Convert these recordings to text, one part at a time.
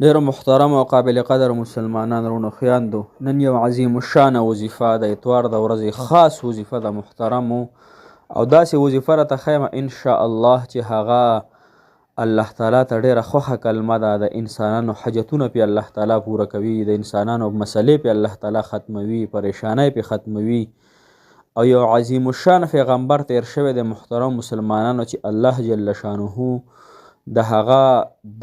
ډیرو محترم او قابل قدر مسلمانان وروڼو خویندو، نن یو عظیم الشانه وظیفه د اتوار د ورځې خاص وظیفه د محترمو او داسې وظیفه راته ښیم انشاءالله چې هغه الله تعالی ته ډیره خوښه کلمه ده. د انسانانو حاجتونه پې الله تعالی پوره کوي، د انسانانو مسلې پې الله تعالی ختموي، پریشانۍ پې ختموي. او یو عظیم الشان پیغمبر تیر شوی د محترم مسلمانانو چې الله جل شانه د هغه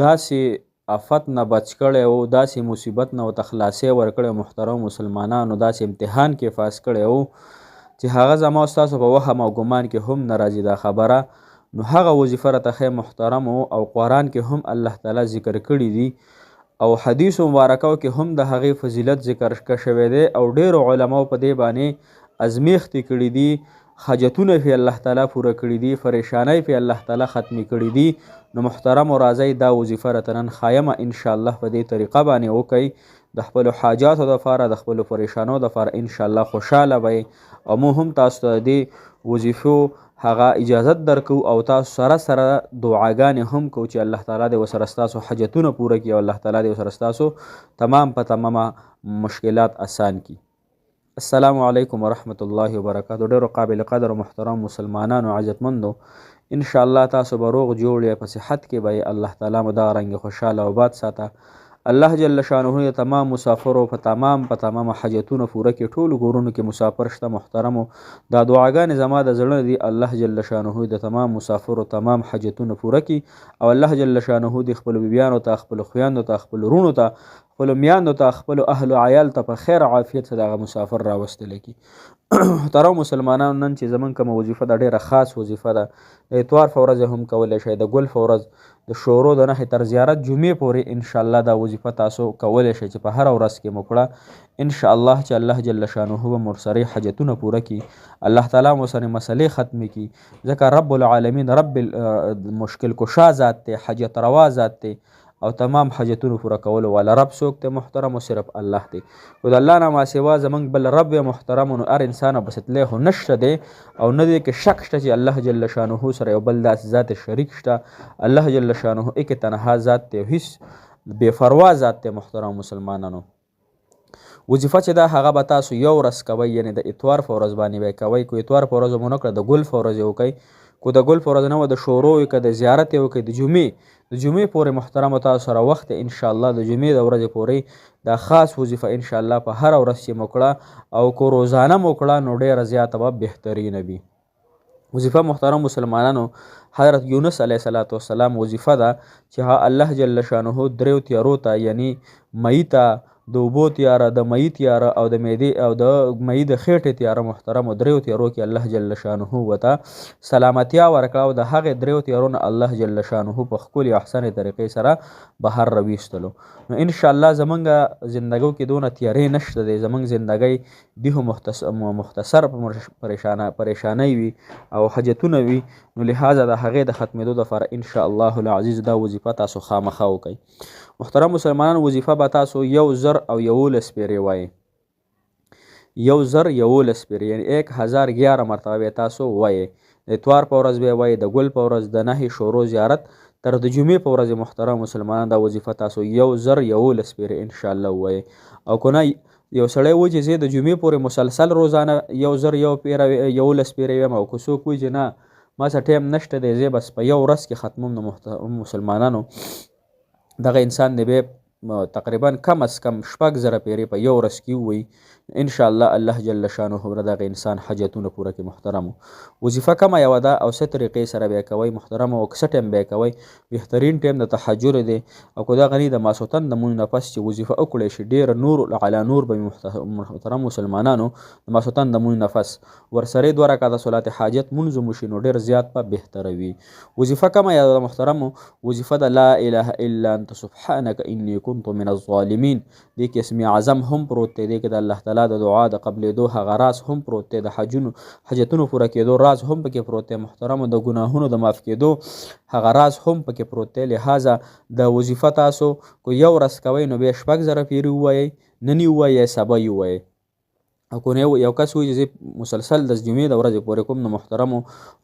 داسې آفت نه بچ کړی و، داسې مصیبت نه ورته خلاصی ورکړی محترم مسلمانانو، داسې امتحان کې پاس کړی و چې هغه زما ستاسو په وهم او ګمان کې هم نه راځي دا خبره. نو هغه وظیفه راته ښی محترمو او قرآن کې هم الله تعالی ذکر کړي دي او حدیث مبارکو کې هم د هغې فضیلت ذکر شوی دی او ډیرو علماو په دې باندې ازمیختې کړي دي، حاجتونه پې الله تعالی پوره کړي دي، پریشانۍ پې الله تعالی ختمې کړي دي. نو محترمو راځئ دا وظیفه راته نن ښایمه انشاءالله په دې طریقه باندې وکئ د خپلو حاجاتو دپاره، د خپلو پریشانو دپاره انشاءالله خوشحاله به او مو هم تاسو ته د دې وظیفو هغه اجازت درکو او تاسو سره سره دعاګانې هم کوو چې الله تعالی دې ورسره ستاسو حاجتونه پوره کړي او الله تعالی دې ورسره ستاسو تمام په تمامه مشکلات اسان کړي. السلام علیکم ورحمت الله وبرکاتو. ډیرو قابل قدر و محترم مسلمانانو عزتمندو، انشاءالله تاسو به روغ جوړ یې، په صحت کې به الله تعالی مو دغه رنګې خوشحاله او باد ساته. الله جل شانه د تمام مسافرو په تمام حاجتونو پوره کړي. ټولو کورونو کې مسافر شته محترمو، دا دعاګانې زما د زړه دي، الله جل شانه د تمام مسافرو تمام حاجتونه پوره کړي او الله جل شانه د خپلو بیبیانو ته، خپلو خویندو ته، خپلو وروڼو ته، خپلو میاندو ته، خپلو اهل و عیال ته په خیر عافیت سره دغه مسافر راوستلی کړي. محترم مسلمانانو، نن چې زمونږ کومه وظیفه ده ډیره خاص وظیفه ده. د اتوار په ورځ هم کولی شئ، د ګل په ورځ د شروع د نښې تر زیارت جمعې پورې انشاءالله دا وظیفه تاسو کولی شئ چې په هره ورځ کې مو کړه انشاءالله چې الله جل شانه به مو ورسره حاجتونه پوره کړي، الله تعالی مو سره مسلې ختمې کړي، ځکه رب العالمین رب مشکل کشا ذات دی، حاجت روا ذات دی او تمام حاجتونو پوره کولو والا رب څوک دی محترمو؟ صرف الله دی. خو د الله نه ما سوا زمونږ بل رب محترمو نو هر انسان پسې تلی خو نشته دی او نه دی کې شک شته چې الله جل شانه سره یو بل داسې ذات شریک شته. الله جل شانه یک تنها ذات دی، هیڅ بې پروا ذات دی. محترم مسلمانانو، وظیفه چې ده هغه به تاسو یو ورځ کوئ، یعنې د اتوار په ورځ باندې به یې کوئ. کو اتوار په ورځ مو نه کړه، د ګل په ورځ یې وکئ. کو د ګل په ورځ نه وه د شروع یې که د زیارت یې وکئ، د جمعې پورې محترمو تاسو سره وخت دی انشاءالله د جمعې د ورځې پورې دا خاص وظیفه انشاءالله په هره ورځ چې مو کړه او کو روزانه مو کړه نو ډیره زیاته به بهترینه وي. وظیفه محترم مسلمانانو حضرت یونس علیه السلام وظیفه ده چې الله جل شانه دریو تیارو ته، یعنی مئی ته، د اوبو تیاره، د مئی تیاره او د معدې او د مئی د خېټې تیاره، محترمو دریو تیارو کې الله جل شانه ورته سلامتیا ورکړه او د هغې دریو تیارو نه الله جل شانه په ښکلې احسنې طریقې سره بهر راویستلو. نو انشاءالله زمونږ زندګو کې دونه تیارې نشته دی، زمونږ زندګۍ دیهو مختصر پریشانۍ وي او حاجتونه وي، نو لهذا د هغې د ختمېدو دپاره انشاءالله العزیز دا وظیفه تاسو خامخا وکئ. محترم مسلمانانو، وظیفه به تاسو 1011 پیرې وایي، 1011 پیرې یعنی 1011 مرتبه تاسو وایي. د اتوار په ورځ به وایي، د ګل په ورځ، د نهې شروع زیارت تر د جمعې په ورځ محترم مسلمانان دا وظیفه تاسو 1011 پیرې انشاءالله وایي. او که نه یو سړی وایي چې زه د جمعې پورې مسلسل روزانه 1011 پیرې ویم، او که څوک وایي چې نه ما څه ټایم نشته دی زه بس په یو ورځ کې ختموم، نو محترم مسلمانانو دغه انسان دی به تقریبا کم از کم 6,000 پیرې په یو ورځ کې ووایي انشاءالله الله جل شانه به دغه انسان حاجتونه پوره کړي. محترمو، وظیفه کمه یوه ده او څه طریقې سره به یې کوئ محترمو، او که څه ټایم به یې کوئ. بهترین ټایم د تهجد دی او که دغه نه د ماسخوتن د لمونځ نه پس چې وظیفه وکړی شي ډېره نور علی نور به محترم مسلمانانو د ماسخوتن د لمونځ نه پس ورسره 2 رکعته صلات حاجت مونځ وشي نو ډېر زیات به بهتره وي. وظیفه کمه یوه ده محترمو، وظیفه د لا اله الا انت سبحانک انی كنت من الظالمین. دې کې اسم اعظم هم پروت دی، دې کې د الله تعالی د دعا د قبلېدو هغه راز هم پروت دی، د حاجتونو پوره کېدو راز هم پکې پروت دی. محترمو، د ګناهونو د معاف کېدو هغه راز هم پکې پروت دی. لهذا د وظیفه تاسو کو یو ورځ کوئ نو بیا 6,000 پیرې ووایئ، نن یې ووایئ یا سبا یې ووایئ. او که یو کس وایي چې زه مسلسل د جمعې د ورځې پورې کوم، نو محترمو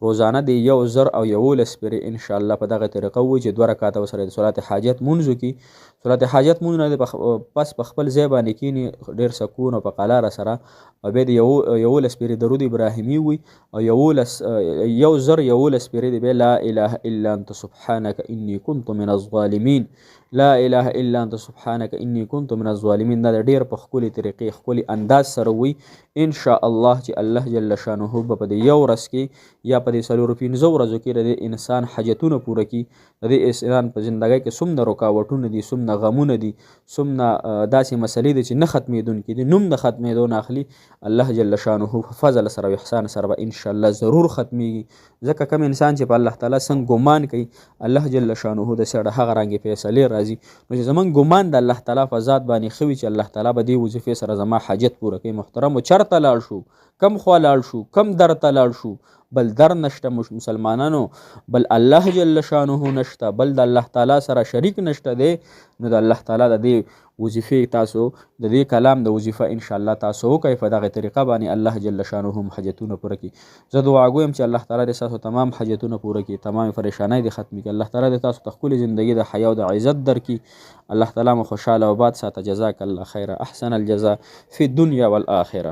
روزانه د 1011 پیرې انشاءالله په دغه طریقه ووایي چې 2 رکعاته ورسره د صلات حاجت مونځ وکړي. صلات حاجت مونځ نه پس په خپل ځای باندې کښېني ډېر سکون او په قلاره سره، او بیا د 11 پیرې درود ابراهیمي ووایي او 1011 پیرې د بیا لا اله الا انت سبحانک انی کنت من الظالمین، لا اله الا انت سبحانک انی کنت من الظالمین. دا د ډېر په ښکلي طریقې ښکلي انداز سره ووایي انشاء الله چې الله جل شانه به په دې یو ورځ کې یا په دې 415 ورځو کې د دې انسان حاجتونه پوره کړي. د دې انسان په زندګۍ کې څومره رکاوټونه دي، څومره غمونه دي، څومره داسې مسلې دي چې نه ختمېدونکي دي، نوم د ختمېدو نه اخلي، الله جل شانه په فضل سره او احسان سره به انشاءالله ضرور ختمیږي. ځکه کوم انسان چې په الله تعالی څنګه ګمان کوي، الله جل شانه د سره هغه رنګې فیصلې راځي. نو چې زمونږ ګمان د الله تعالی په ذات باندې ښه وي چې الله تعالی به دې وظیفې سره زما حاجت پوره کوي. محترمو چېرته لاړ شو، کم خوا لاړ شو، کم در ته لاړ شو، بل در نشته مسلمانانو، بل الله جل شانه نشته، بل د الله تعالی سره شریک نشته دی. نو د الله تعالی د دې وظیفې تاسو د دې کلام د وظیفه انشاءالله تاسو وکئ په دغه طریقه باندې الله جل شانه هم حاجتونه پوره کړي. زه دعا ګویم چې الله تعالی دې تاسو تمام حاجتونه پوره کړي، تمام پریشانۍ دې ختمې کړي، الله تعالی دې تاسو ته ښکلې زندګي د حیا او د عزت درکړي. الله تعالی مو خوشحاله او باد ساته. جزاک الله خیره، احسن الجزا فی الدنیا والآخره.